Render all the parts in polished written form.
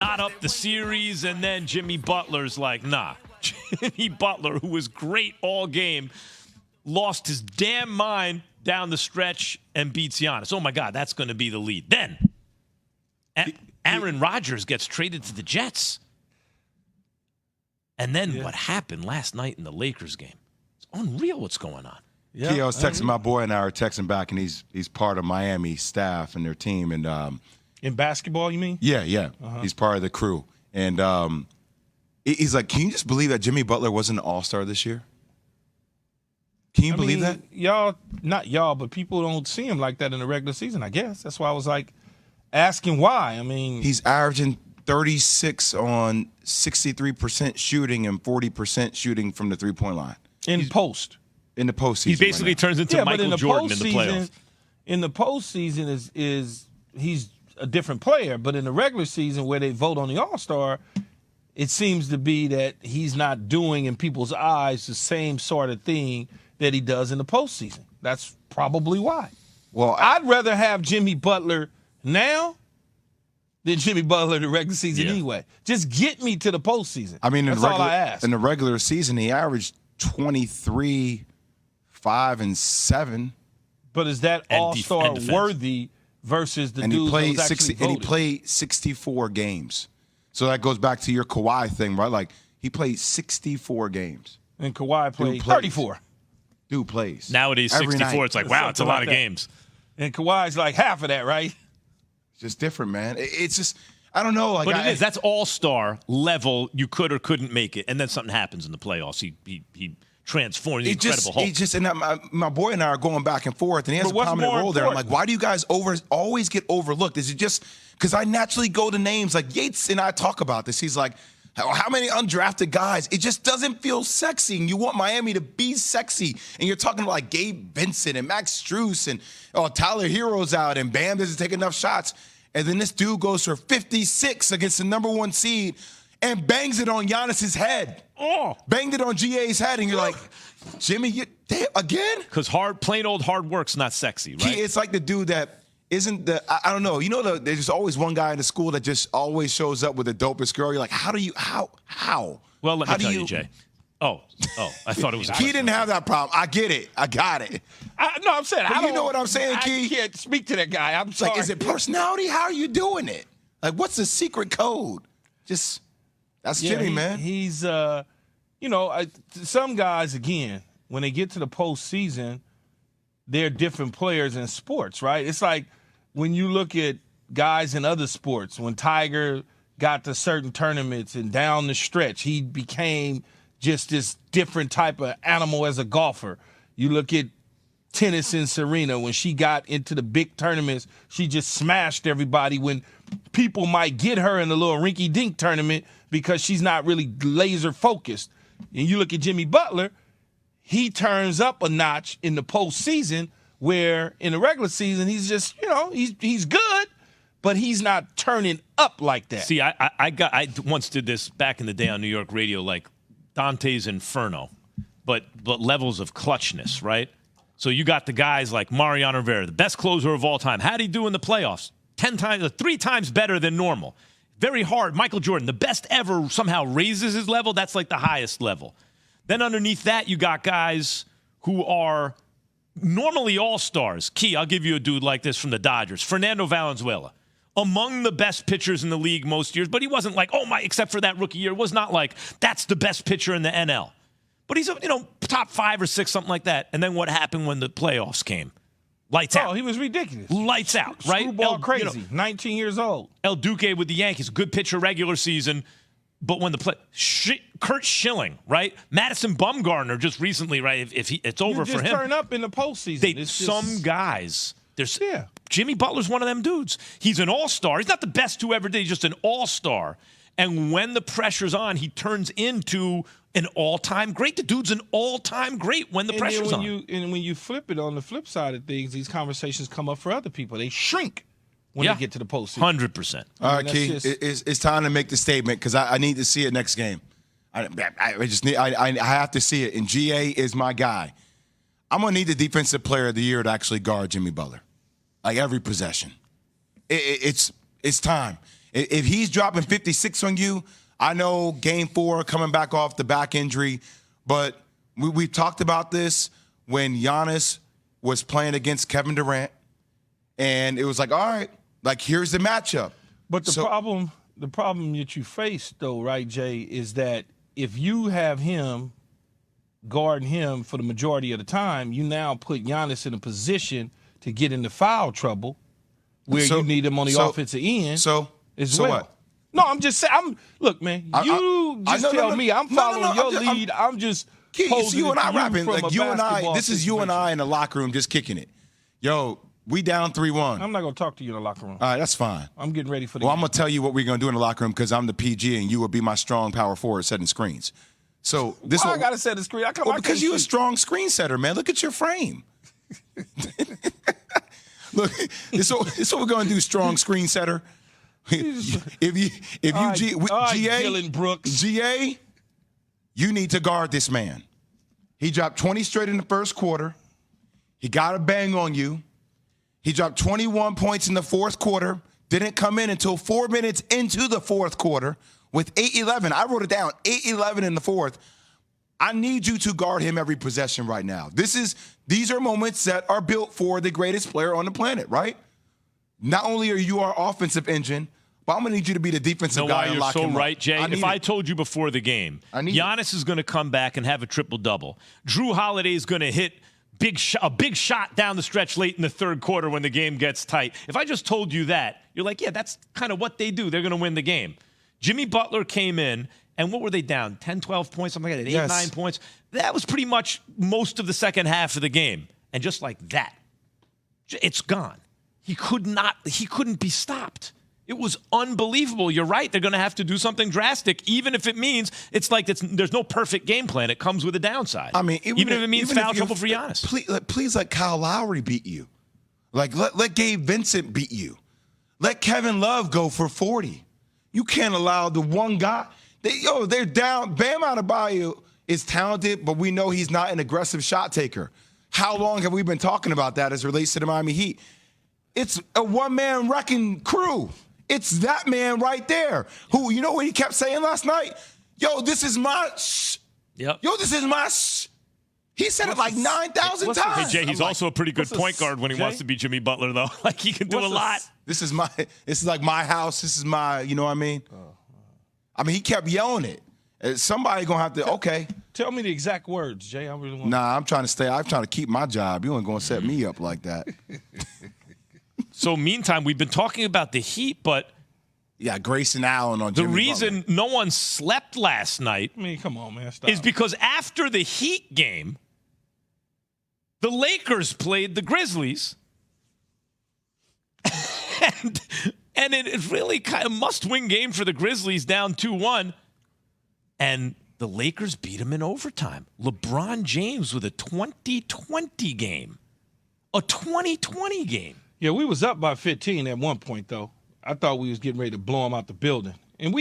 not up the series, and then Jimmy Butler's like, nah. Jimmy Butler, who was great all game, lost his damn mind down the stretch and beats Giannis. Oh, my God, that's going to be the lead. Then Aaron Rodgers gets traded to the Jets. And then what happened last night in the Lakers game? It's unreal what's going on. Yeah, I was texting my boy, and I were texting back, and he's part of Miami staff and their team. And in basketball, you mean? Yeah. Uh-huh. He's part of the crew. And he's like, can you just believe that Jimmy Butler wasn't an all-star this year? Can you believe that? Not y'all, but people don't see him like that in the regular season, I guess. That's why I was like asking why. I mean, he's averaging 36 on 63% shooting and 40% shooting from the three-point line. In the postseason. He basically turns into Michael Jordan in the playoffs. In the postseason he's a different player, but in the regular season where they vote on the All-Star, it seems to be that he's not doing in people's eyes the same sort of thing that he does in the postseason. That's probably why. Well, I'd rather have Jimmy Butler now than Jimmy Butler in the regular season anyway. Just get me to the postseason. I mean, that's all I ask. In the regular season, he averaged 23, 5, and 7. But is that all-star worthy versus the dude that was actually voted? And he played 64 games. So that goes back to your Kawhi thing, right? Like, he played 64 games. And Kawhi played 34. Dude plays. Nowadays, 64, it's like, wow, it's a lot of games. And Kawhi's like half of that, right? It's just different, man. It's just, I don't know. Like, but it is. That's all-star level. You could or couldn't make it. And then something happens in the playoffs. He transforms. He's Incredible Hulk. And my boy and I are going back and forth, and he has a prominent role there. I'm like, why do you guys always get overlooked? Is it just because I naturally go to names like Yates and I talk about this? He's like, how many undrafted guys? It just doesn't feel sexy. And you want Miami to be sexy. And you're talking about like Gabe Vincent and Max Strus and Tyler Hero's out and Bam doesn't take enough shots. And then this dude goes for 56 against the number 1 seed and bangs it on Giannis's head. Banged it on GA's head. And you're like, Jimmy, again? Because plain old hard work's not sexy, right? It's like the dude that isn't I don't know. You know, there's always one guy in the school that just always shows up with the dopest girl. You're like, how? Well, let me tell you, Jay. Oh, I thought it was. Key didn't have that problem. I get it. I got it. No, I'm saying. You know what I'm saying, Key? I can't speak to that guy. I'm sorry. Like, is it personality? How are you doing it? Like, what's the secret code? That's Jimmy, man. He's, some guys, again, when they get to the postseason, they're different players in sports, right? It's like when you look at guys in other sports, when Tiger got to certain tournaments and down the stretch, he became just this different type of animal as a golfer. You look at tennis and Serena, when she got into the big tournaments, she just smashed everybody when people might get her in the little rinky-dink tournament because she's not really laser focused. And you look at Jimmy Butler, he turns up a notch in the postseason, where in the regular season he's just, he's good, but he's not turning up like that. See, I once did this back in the day on New York radio, like Dante's Inferno, but levels of clutchness, right? So you got the guys like Mariano Rivera, the best closer of all time. How'd he do in the playoffs? 3 times better than normal. Very hard. Michael Jordan, the best ever, somehow raises his level. That's like the highest level. Then underneath that, you got guys who are normally all-stars. Key, I'll give you a dude like this from the Dodgers. Fernando Valenzuela. Among the best pitchers in the league most years, but he wasn't like, except for that rookie year, it was not like, that's the best pitcher in the NL. But he's, top 5 or 6, something like that. And then what happened when the playoffs came? Lights out. Oh, he was ridiculous. Lights out, right? Screwball crazy. 19 years old. El Duque with the Yankees, good pitcher regular season. But when Kurt Schilling, right? Madison Bumgarner just recently, right? If it's over for him. You just turn up in the postseason. Some guys. Jimmy Butler's one of them dudes. He's an all-star. He's not the best who ever did. He's just an all-star. And when the pressure's on, he turns into an all-time great. The dude's an all-time great when the pressure's on. And when you flip it on the flip side of things, these conversations come up for other people. They shrink when they get to the postseason. 100%. All right, Key, it's time to make the statement because I need to see it next game. I have to see it. And GA is my guy. I'm going to need the defensive player of the year to actually guard Jimmy Butler. Like every possession. It's time. If he's dropping 56 on you, I know game 4 coming back off the back injury, but we talked about this when Giannis was playing against Kevin Durant, and it was like, all right, like here's the matchup. But the problem that you face, though, right, Jay, is that if you have him guarding him for the majority of the time, you now put Giannis in a position to get into foul trouble where you need him on the offensive end. So what? No, I'm just saying. Look, man, tell me. I'm following your lead. I'm just posing you and I rapping like you and I. This is you and I in the locker room just kicking it. Yo, we down 3-1. I'm not gonna talk to you in the locker room. All right, that's fine. I'm getting ready for the Well, game. I'm gonna tell you what we're gonna do in the locker room because I'm the PG and you will be my strong power forward setting screens. So this Why I gotta set the screen? Because you're a strong screen setter, man. Look at your frame. Look, this is what we're gonna do, strong screen setter. GA, Dillon Brooks, GA, you need to guard this man. He dropped 20 straight in the first quarter. He got a bang on you. He dropped 21 points in the fourth quarter. Didn't come in until 4 minutes into the fourth quarter with 8-11. I wrote it down, 8-11 in the fourth. I need you to guard him every possession right now. These are moments that are built for the greatest player on the planet, right? Not only are you our offensive engine, but I'm going to need you to be the defensive guy. You're so right, Jay. If I told you before the game, Giannis is going to come back and have a triple-double. Drew Holiday is going to hit a big shot down the stretch late in the third quarter when the game gets tight. If I just told you that, you're like, yeah, that's kind of what they do. They're going to win the game. Jimmy Butler came in, and what were they down? 10, 12 points, something like that, 8, 9 points. That was pretty much most of the second half of the game. And just like that, it's gone. He couldn't be stopped. It was unbelievable. You're right. They're going to have to do something drastic, even if it means there's no perfect game plan. It comes with a downside. I mean, even if it means foul trouble for Giannis. Please let Kyle Lowry beat you. Like, let Gabe Vincent beat you. Let Kevin Love go for 40. You can't allow the one guy. They're down. Bam Adebayo is talented, but we know he's not an aggressive shot taker. How long have we been talking about that as it relates to the Miami Heat? It's a one-man wrecking crew. It's that man right there who, you know what he kept saying last night? Yo, this is my Yep. Yo, this is my He said it like 9,000 times. Hey, Jay, he's also a pretty good point guard when he wants to be Jimmy Butler, though. Like, he can do a lot. This is like my house. This is my, you know what I mean? I mean, he kept yelling it. Somebody going to have to, okay. Tell me the exact words, Jay. I really want I'm trying to keep my job. You ain't going to set me up like that. So, meantime, we've been talking about the Heat, but yeah, Grayson Allen on Jimmy the reason Butler. no one slept last night come on, man, stop. is because after the Heat game, the Lakers played the Grizzlies, and it really kind of must-win game for the Grizzlies, down 2-1, and the Lakers beat them in overtime. LeBron James with a 2020 game. A 2020 game. Yeah, we was up by 15 at one point, though. I thought we was getting ready to blow them out the building. And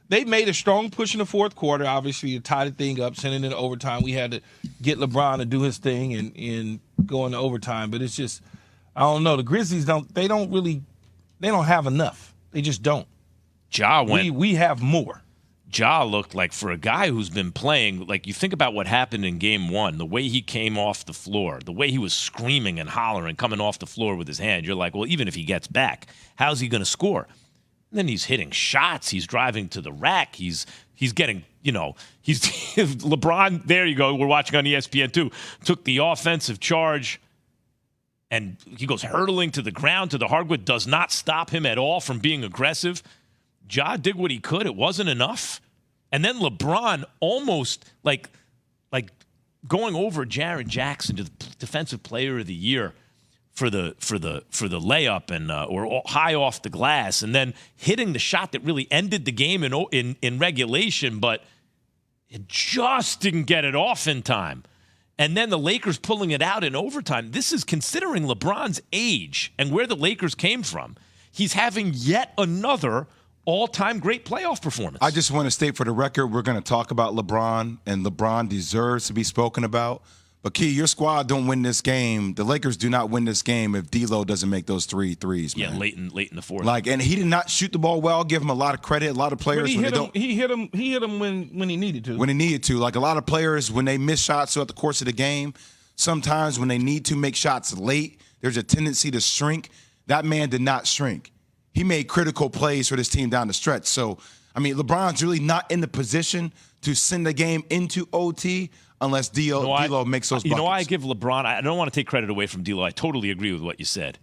they made a strong push in the fourth quarter, obviously, to tie the thing up, sending it into overtime. We had to get LeBron to do his thing and go into overtime. But it's just, I don't know. The Grizzlies don't have enough. They just don't. We have more. Ja looked like, for a guy who's been playing, like, you think about what happened in game 1, the way he came off the floor, the way he was screaming and hollering, coming off the floor with his hand. You're like, well, even if he gets back, how's he going to score? And then he's hitting shots. He's driving to the rack. He's getting, he's LeBron, there you go, we're watching on ESPN2, took the offensive charge, and he goes hurtling to the ground, to the hardwood, does not stop him at all from being aggressive. Ja did what he could. It wasn't enough. And then LeBron almost like going over Jaren Jackson to the defensive player of the year for the layup and or high off the glass, and then hitting the shot that really ended the game in regulation, but it just didn't get it off in time. And then the Lakers pulling it out in overtime. This is considering LeBron's age and where the Lakers came from. He's having yet another all-time great playoff performance. I just want to state for the record, we're going to talk about LeBron, and LeBron deserves to be spoken about. But, Key, your squad don't win this game. The Lakers do not win this game if D'Lo doesn't make those three threes, man. Yeah, late in the fourth. And he did not shoot the ball well. Give him a lot of credit. A lot of players, he hit him when he needed to. When he needed to. Like, a lot of players, when they miss shots throughout the course of the game, sometimes when they need to make shots late, there's a tendency to shrink. That man did not shrink. He made critical plays for this team down the stretch. So, I mean, LeBron's really not in the position to send the game into OT unless D'Lo makes those buckets. You know why I give LeBron – I don't want to take credit away from D'Lo. I totally agree with what you said.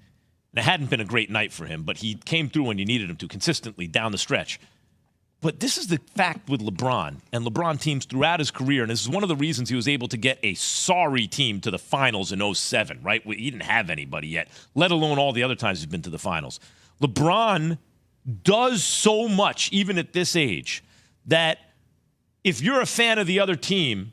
And it hadn't been a great night for him, but he came through when you needed him to consistently down the stretch. But this is the fact with LeBron and LeBron teams throughout his career, and this is one of the reasons he was able to get a sorry team to the finals in 2007, right? He didn't have anybody yet, let alone all the other times he's been to the finals. LeBron does so much, even at this age, that if you're a fan of the other team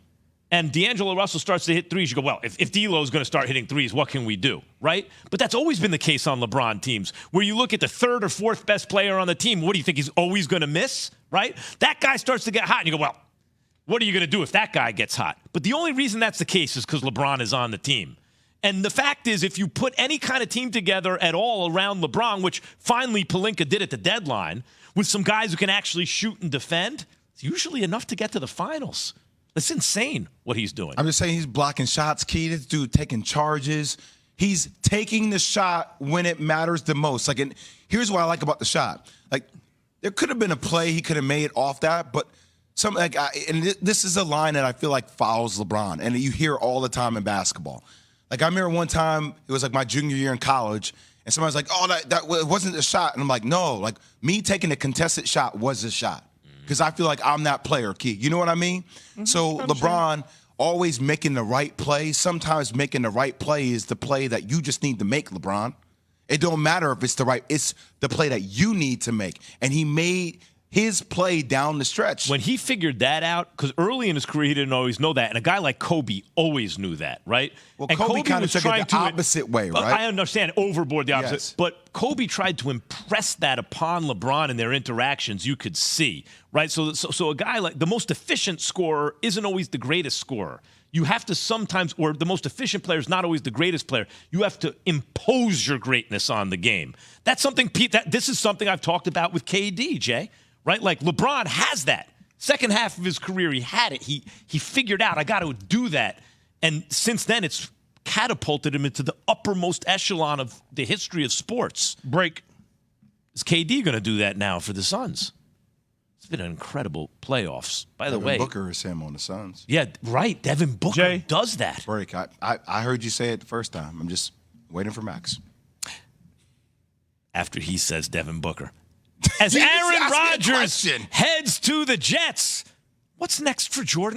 and D'Angelo Russell starts to hit threes, you go, well, if D'Lo is going to start hitting threes, what can we do, right? But that's always been the case on LeBron teams, where you look at the third or fourth best player on the team, what do you think he's always going to miss, right? That guy starts to get hot, and you go, well, what are you going to do if that guy gets hot? But the only reason that's the case is because LeBron is on the team. And the fact is, if you put any kind of team together at all around LeBron, which finally Pelinka did at the deadline, with some guys who can actually shoot and defend, it's usually enough to get to the finals. That's insane what he's doing. I'm just saying he's blocking shots, Key. This dude taking charges. He's taking the shot when it matters the most. Like, and here's what I like about the shot. Like, there could have been a play he could have made off that, but this is a line that I feel like fouls LeBron, and you hear all the time in basketball. Like, I remember one time, it was like my junior year in college, and somebody's like, oh, that wasn't a shot. And I'm like, no, like, me taking a contested shot was a shot. Because I feel like I'm that player, Key. You know what I mean? Mm-hmm. So LeBron always making the right play. Sometimes making the right play is the play that you just need to make, LeBron. It don't matter if it's it's the play that you need to make. And he made his play down the stretch. When he figured that out, because early in his career he didn't always know that, and a guy like Kobe always knew that, right? Well, and Kobe kind of took it the opposite way, right? I understand, overboard the opposite. Yes. But Kobe tried to impress that upon LeBron in their interactions, you could see, right? So a guy like the most efficient scorer isn't always the greatest scorer. You have to sometimes, or the most efficient player is not always the greatest player. You have to impose your greatness on the game. That's something, Pete, this is something I've talked about with KD, Jay. Right? Like, LeBron has that. Second half of his career, he had it. He figured out, I got to do that. And since then, it's catapulted him into the uppermost echelon of the history of sports. Break. Is KD going to do that now for the Suns? It's been an incredible playoffs. By the way, Devin Booker is him on the Suns. Yeah, right. Devin Booker does that. Break. I heard you say it the first time. I'm just waiting for Max. After he says Devin Booker. As Aaron Rodgers heads to the Jets, what's next for Jordan?